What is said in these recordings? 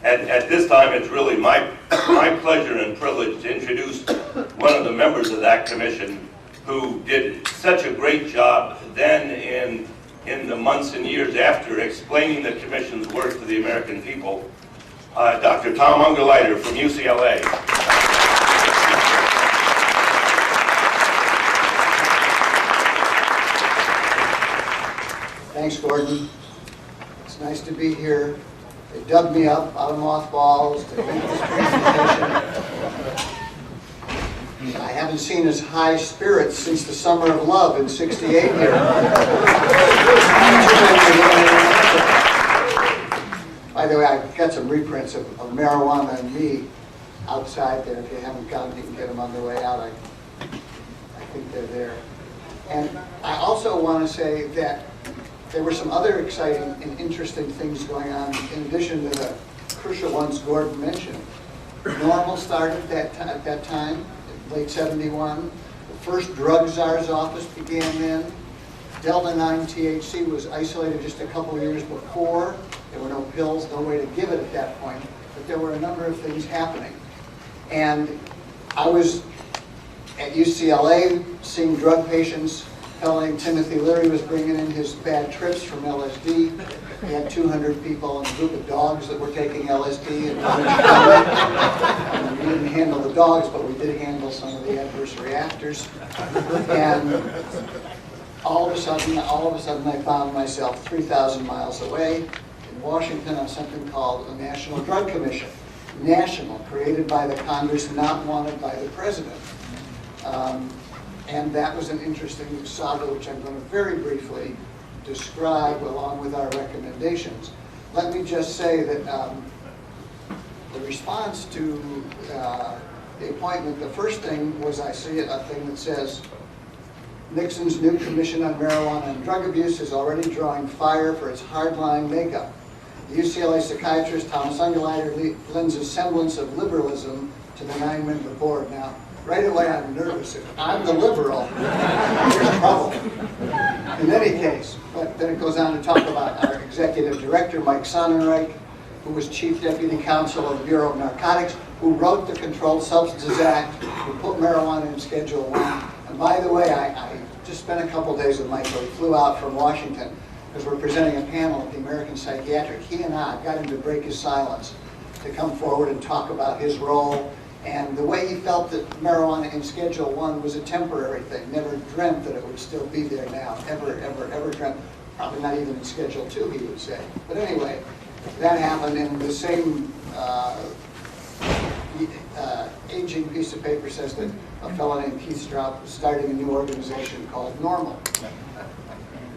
At this time, it's really my pleasure and privilege to introduce one of the members of that commission who did such a great job then in the months and years after explaining the commission's work to the American people, Dr. Tom Ungerleider from UCLA. Thanks, Gordon. It's nice to be here. They dug me up out of mothballs to make this presentation. I haven't seen as high spirits since the Summer of Love in '68 here. By the way, I've got some reprints of Marijuana and Me outside there. If you haven't gotten them, you can get them on the way out. I think they're there. And I also want to say that there were some other exciting and interesting things going on in addition to the crucial ones Gordon mentioned. NORML started at that time, late '71. The first drug czar's office began then. Delta-9 THC was isolated just a couple of years before. There were no pills, no way to give it at that point, but there were a number of things happening. And I was at UCLA seeing drug patients. Fellow Timothy Leary was bringing in his bad trips from LSD. He had 200 people and a group of dogs that were taking LSD. And we didn't handle the dogs, but we did handle some of the adverse reactors. And all of a sudden, I found myself 3,000 miles away in Washington on something called the National Drug Commission. National, created by the Congress, not wanted by the President. And that was an interesting saga, which I'm going to very briefly describe along with our recommendations. Let me just say that the response to the appointment, the first thing was I see a thing that says, Nixon's new Commission on Marijuana and Drug Abuse is already drawing fire for its hardline makeup. The UCLA psychiatrist Thomas Ungerleider lends a semblance of liberalism to the 9-member board. Now, right away I'm nervous. If I'm the liberal, there's trouble. In any case, but then it goes on to talk about our executive director, Mike Sonnenreich, who was chief deputy counsel of the Bureau of Narcotics, who wrote the Controlled Substances Act, who put marijuana in Schedule 1. And by the way, I just spent a couple days with Michael. He flew out from Washington because we're presenting a panel at the American Psychiatric. He and I got him to break his silence to come forward and talk about his role and the way he felt that marijuana in Schedule 1 was a temporary thing. Never dreamt that it would still be there now. Ever dreamt. Probably not even in Schedule 2, he would say. But anyway, that happened, and the same aging piece of paper says that a fellow named Keith Straub was starting a new organization called NORML.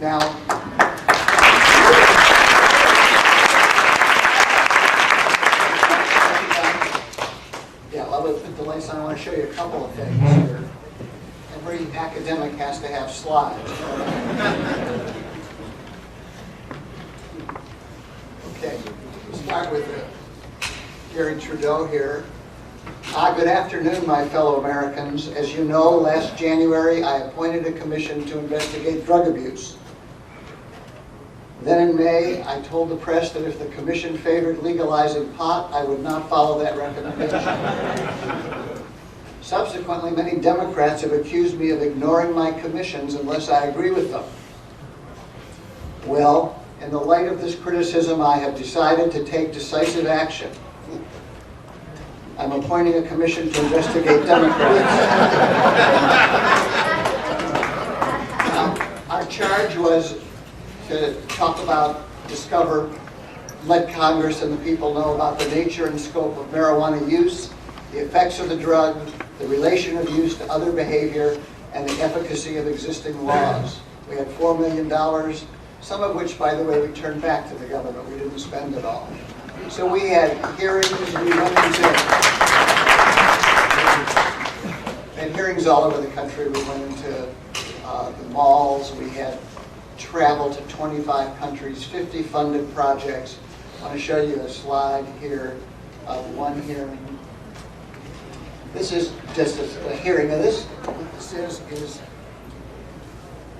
Now, yeah, well, with the lights on, I want to show you a couple of things here. Every academic has to have slides. Okay, we'll start with Gary Trudeau here. Good afternoon, my fellow Americans. As you know, last January I appointed a commission to investigate drug abuse. Then in May, I told the press that if the commission favored legalizing pot, I would not follow that recommendation. Subsequently, many Democrats have accused me of ignoring my commissions unless I agree with them. Well, in the light of this criticism, I have decided to take decisive action. I'm appointing a commission to investigate Democrats. Our charge was to talk about, discover, let Congress and the people know about the nature and scope of marijuana use, the effects of the drug, the relation of use to other behavior, and the efficacy of existing laws. We had $4 million, some of which, by the way, we turned back to the government. We didn't spend it all. So we had hearings, hearings all over the country. We went into the malls. We had travel to 25 countries, 50 funded projects. I want to show you a slide here of one hearing. This is just a hearing. Now this is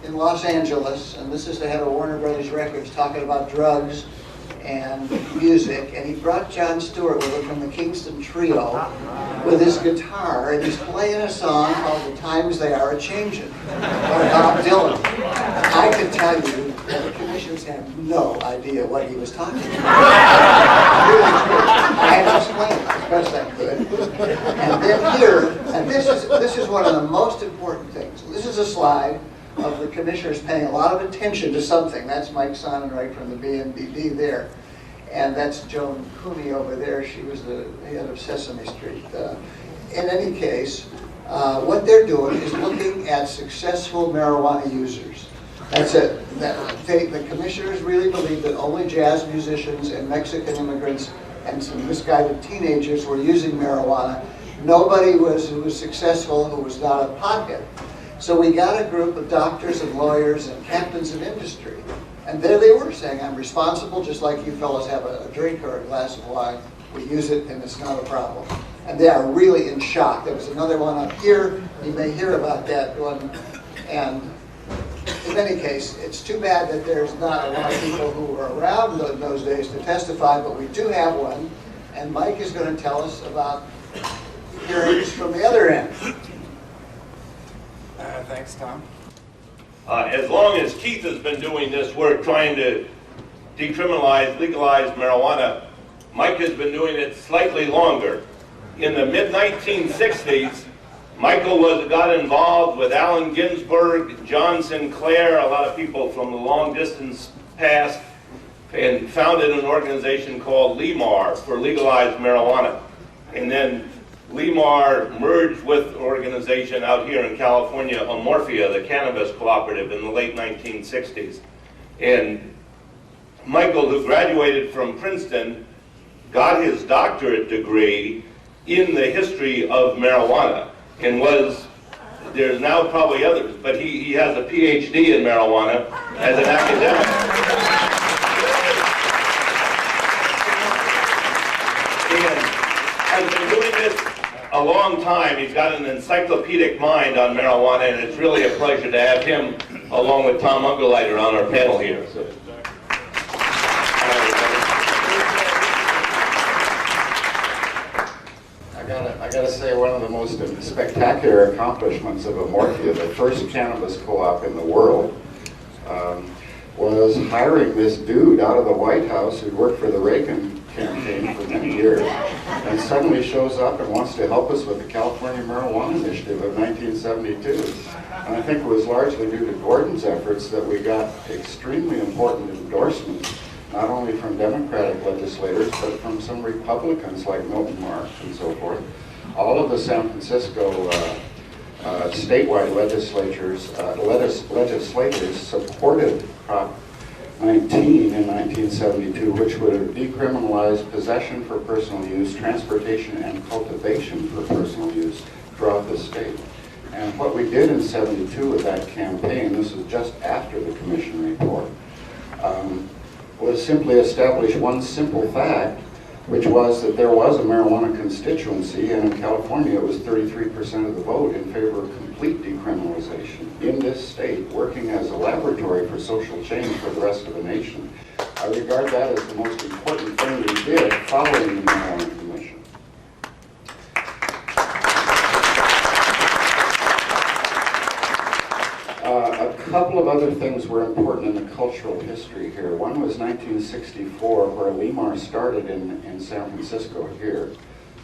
in Los Angeles, and this is the head of Warner Brothers Records talking about drugs. and music, and he brought John Stewart with him from the Kingston Trio with his guitar, and he's playing a song called The Times They Are A-Changin', by Bob Dylan. I can tell you that the commissioners had no idea what he was talking about. Really true. I had to explain it as best I could. And then here, and this is one of the most important things. This is a slide of the commissioners paying a lot of attention to something. That's Mike Sonnenreich from the BNBD there. And that's Joan Cooney over there. She was the head of Sesame Street. In any case, what they're doing is looking at successful marijuana users. That's it. The commissioners really believe that only jazz musicians and Mexican immigrants and some misguided teenagers were using marijuana. Nobody who was successful who was not a pothead. So we got a group of doctors and lawyers and captains of industry. And there they were saying, I'm responsible just like you fellows have a drink or a glass of wine. We use it and it's not a problem. And they are really in shock. There was another one up here. You may hear about that one. And in any case, it's too bad that there's not a lot of people who were around in those days to testify, but we do have one. And Mike is going to tell us about hearings from the other end. Thanks, Tom. As long as Keith has been doing this work trying to decriminalize, legalize marijuana, Mike has been doing it slightly longer. In the mid-1960s, Michael got involved with Allen Ginsberg, John Sinclair, a lot of people from the long distance past, and founded an organization called LEMAR for legalized marijuana. And then LEMAR merged with an organization out here in California, Amorphia, the cannabis cooperative, in the late 1960s. And Michael, who graduated from Princeton, got his doctorate degree in the history of marijuana, and there's now probably others, but he has a PhD in marijuana as an academic. And has been doing this a long time. He's got an encyclopedic mind on marijuana, and it's really a pleasure to have him along with Tom Ungerleider on our panel here. So. I gotta say, one of the most spectacular accomplishments of Amorphia, the first cannabis co-op in the world, was hiring this dude out of the White House who'd worked for the Reagan campaign for many years, and suddenly shows up and wants to help us with the California Marijuana Initiative of 1972. And I think it was largely due to Gordon's efforts that we got extremely important endorsements, not only from Democratic legislators, but from some Republicans like Milton Marks and so forth. All of the San Francisco statewide legislators supported Prop 19 in 1972, which would have decriminalized possession for personal use, transportation, and cultivation for personal use throughout the state. And what we did in 72 with that campaign, this was just after the commission report, was simply establish one simple fact, which was that there was a marijuana constituency, and in California it was 33% of the vote in favor of complete decriminalization in this state, working as a laboratory for social change for the rest of the nation. I regard that as the most important thing we did following the Marijuana Commission. A couple of other things were important in the cultural history here. One was 1964, where LEMAR started in San Francisco here.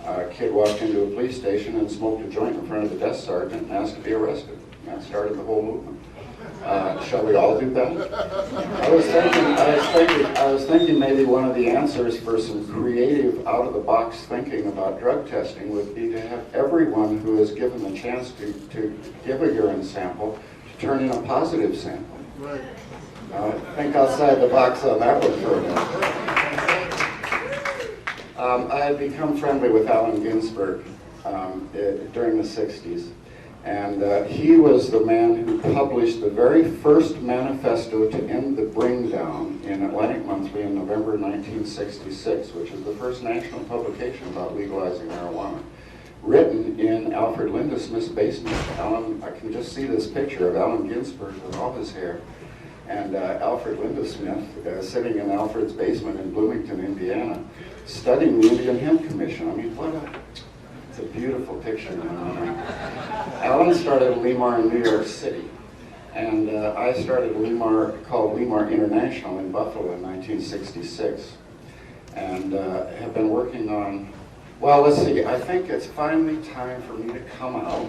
A kid walked into a police station and smoked a joint in front of the desk sergeant and asked to be arrested. That started the whole movement. Shall we all do that? I was thinking maybe one of the answers for some creative, out-of-the-box thinking about drug testing would be to have everyone who is given the chance to give a urine sample turn in a positive sample. Right. Think outside the box on that one for a minute. I had become friendly with Allen Ginsberg during the 60s. And he was the man who published the very first manifesto to end the bring down in Atlantic Monthly in November 1966, which is the first national publication about legalizing marijuana, written in Alfred Lindesmith's basement. I can just see this picture of Allen Ginsberg with all his hair. and Alfred Lindesmith sitting in Alfred's basement in Bloomington, Indiana, studying the Indian Hemp Commission. I mean, it's a beautiful picture. Alan started Lemar in New York City, and I started Lemar, called Lemar International in Buffalo in 1966, and have been working on, well, let's see, I think it's finally time for me to come out.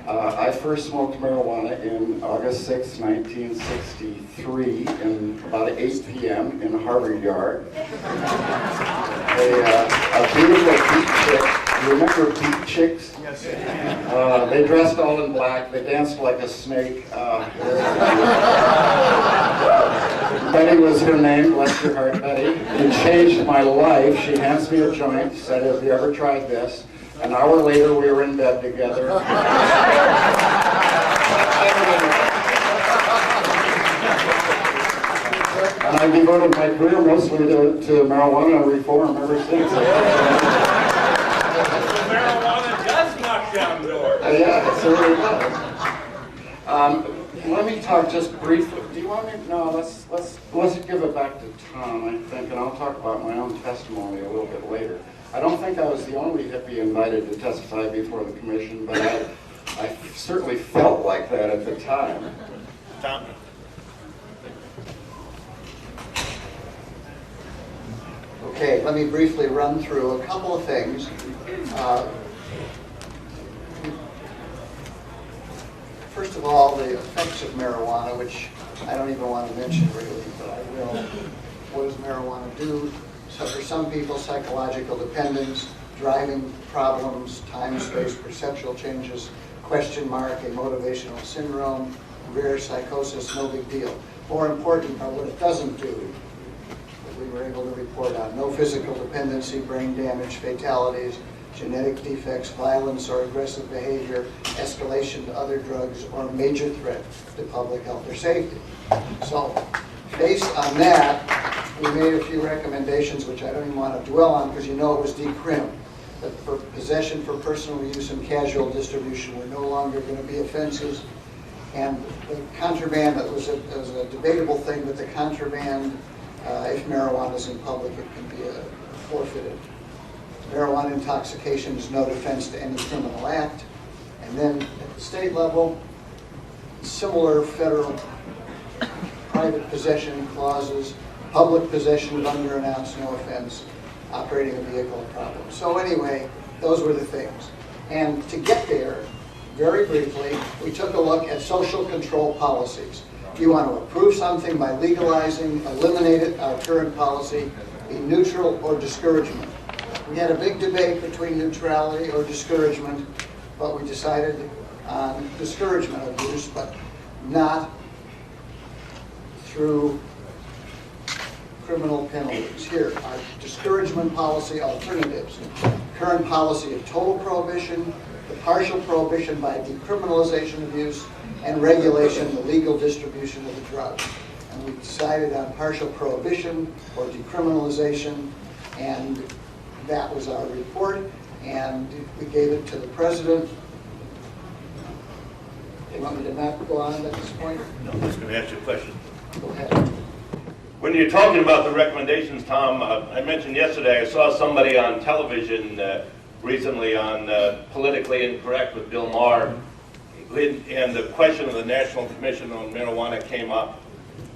I first smoked marijuana in August 6, 1963, in about 8 p.m. in Harvard Yard. A beautiful beat chick. You remember beat chicks? Yes. They dressed all in black. They danced like a snake. Betty was her name. Bless your heart, Betty. It changed my life. She hands me a joint. Said, "Have you ever tried this?" An hour later, we were in bed together. And I devoted my career mostly to marijuana reform ever since. Marijuana does knock down doors. Yeah, it certainly does. Let me talk just briefly. Do you want me? No, let's give it back to Tom, I think, and I'll talk about my own testimony a little bit later. I don't think I was the only hippie invited to testify before the commission, but I certainly felt like that at the time. Tom. Okay, let me briefly run through a couple of things. First of all, the effects of marijuana, which I don't even want to mention really, but I will. What does marijuana do? So for some people, psychological dependence, driving problems, time, space, perceptual changes, question mark, a motivational syndrome, rare psychosis, no big deal. More important are what it doesn't do, that we were able to report on. No physical dependency, brain damage, fatalities, genetic defects, violence or aggressive behavior, escalation to other drugs, or major threat to public health or safety. So, based on that, we made a few recommendations, which I don't even want to dwell on because you know it was decrim. That for possession for personal use and casual distribution were no longer going to be offenses. And the contraband, that was a debatable thing, but the contraband, if marijuana is in public, it can be forfeited. Marijuana intoxication is no defense to any criminal act. And then at the state level, similar federal private possession clauses, public possession of unannounced, no offense, operating a vehicle, a problem. So anyway, those were the things. And to get there, very briefly, we took a look at social control policies. Do you want to approve something by legalizing, eliminate it, our current policy, be neutral or discouragement? We had a big debate between neutrality or discouragement, but we decided on discouragement of use, but not through criminal penalties. Here are discouragement policy alternatives. Current policy of total prohibition, the partial prohibition by decriminalization of use, and regulation, the legal distribution of the drug. And we decided on partial prohibition or decriminalization, and that was our report, and we gave it to the president. You want me to not go on at this point? No, I was going to ask you a question. Go ahead. When you're talking about the recommendations, Tom, I mentioned yesterday I saw somebody on television recently on Politically Incorrect with Bill Maher, and the question of the National Commission on Marijuana came up,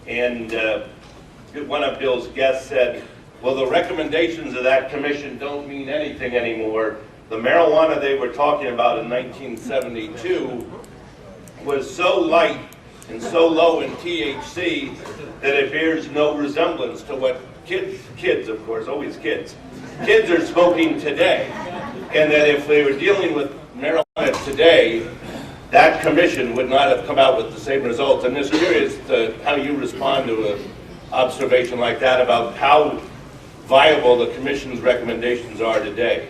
and one of Bill's guests said, well, the recommendations of that commission don't mean anything anymore. The marijuana they were talking about in 1972 was so light and so low in THC that it bears no resemblance to what kids, of course, always kids are smoking today. And that if they were dealing with marijuana today, that commission would not have come out with the same results. I'm just curious how you respond to an observation like that about how viable the commission's recommendations are today.